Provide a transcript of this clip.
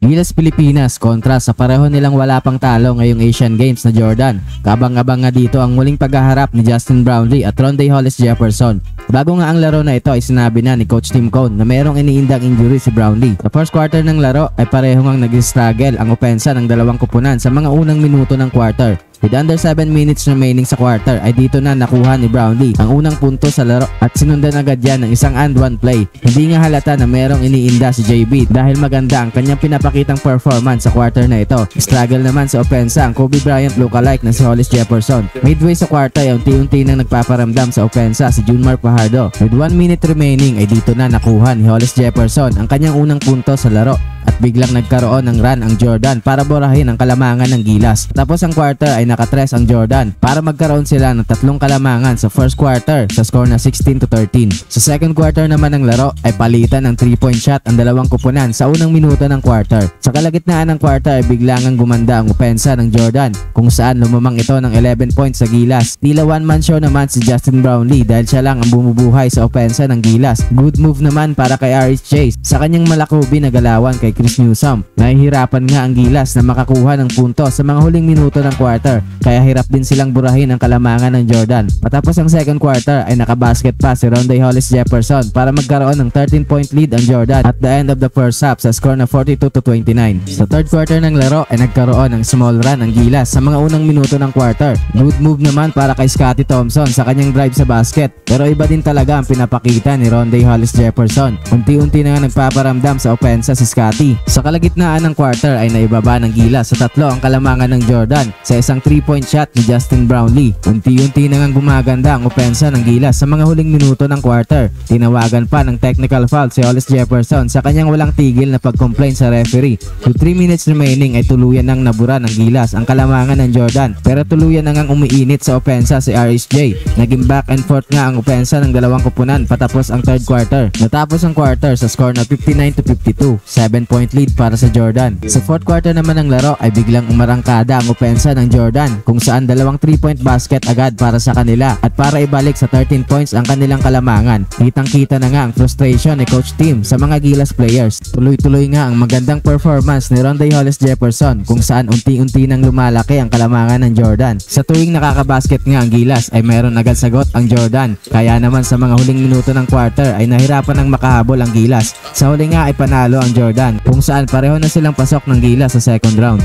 Gilas Pilipinas kontra sa pareho nilang wala pang talo ngayong Asian Games na Jordan. Kabang-abang nga dito ang muling paghaharap ni Justin Brownlee at Rondae Hollis Jefferson. Bago nga ang laro na ito ay sinabi na ni Coach Tim Cone na mayroong iniindang injury si Brownlee. Sa first quarter ng laro ay pareho ngang nag-struggle ang opensa ng dalawang kupunan sa mga unang minuto ng quarter. With under 7 minutes remaining sa quarter ay dito na nakuha ni Brownlee ang unang punto sa laro at sinundan agad yan ng isang and one play. Hindi nga halata na merong iniinda si JB dahil maganda ang kanyang pinapakitang performance sa quarter na ito. Struggle naman sa opensa ang Kobe Bryant lookalike na si Hollis Jefferson. Midway sa quarter ay unti-unti nang nagpaparamdam sa opensa si Junmar Fajardo. With 1 minute remaining ay dito na nakuha ni Hollis Jefferson ang kanyang unang punto sa laro. At biglang nagkaroon ng run ang Jordan para burahin ang kalamangan ng Gilas. Tapos ang quarter ay nakatres ang Jordan para magkaroon sila ng tatlong kalamangan sa first quarter sa score na 16-13. Sa second quarter naman ng laro ay palitan ng 3-point shot ang dalawang kupunan sa unang minuto ng quarter. Sa kalagitnaan ng quarter ay biglang gumanda ang opensa ng Jordan kung saan lumamang ito ng 11 points sa Gilas. Tila one man show naman si Justin Brownlee dahil siya lang ang bumubuhay sa opensa ng Gilas. Good move naman para kay RHJ sa kanyang malakubi na galawan kay Chris Newsome. Nahihirapan nga ang Gilas na makakuha ng punto sa mga huling minuto ng quarter kaya hirap din silang burahin ang kalamangan ng Jordan. Patapos ang second quarter ay nakabasket pa si Rondae Hollis Jefferson para magkaroon ng 13-point lead ang Jordan at the end of the first half sa score na 42-29. Sa third quarter ng laro ay nagkaroon ng small run ang Gilas sa mga unang minuto ng quarter. Good move naman para kay Scottie Thompson sa kanyang drive sa basket pero iba din talaga ang pinapakita ni Rondae Hollis Jefferson. Unti-unti na nga nagpaparamdam sa opensa si Scottie. Sa kalagitnaan ng quarter ay naibaba ng Gilas sa tatlo ang kalamangan ng Jordan sa isang 3-point shot ni Justin Brownlee. Unti-unti na nga gumaganda ang opensa ng Gilas sa mga huling minuto ng quarter. Tinawagan pa ng technical foul si Hollis Jefferson sa kanyang walang tigil na pag-complain sa referee. With 3 minutes remaining ay tuluyan nang nabura ng Gilas ang kalamangan ng Jordan pero tuluyan na ngang umiinit sa opensa si RSJ. Naging back and forth nga ang opensa ng dalawang kupunan patapos ang third quarter. Natapos ang quarter sa score na 59-52, 7-point lead para sa Jordan. Sa fourth quarter naman ng laro ay biglang umarangkada ang opensa ng Jordan kung saan dalawang 3-point basket agad para sa kanila at para ibalik sa 13 points ang kanilang kalamangan. Kitang-kita na nga ang frustration ni Coach Tim sa mga Gilas players. Tuloy-tuloy nga ang magandang performance ni Rondae Hollis Jefferson kung saan unti-unti nang lumalaki ang kalamangan ng Jordan. Sa tuwing nakakabasket nga ang Gilas ay meron agad sagot ang Jordan. Kaya naman sa mga huling minuto ng quarter ay nahirapan ng makahabol ang Gilas. Sa huli nga ay panalo ang Jordan kung saan pareho na silang pasok ng Gilas sa second round.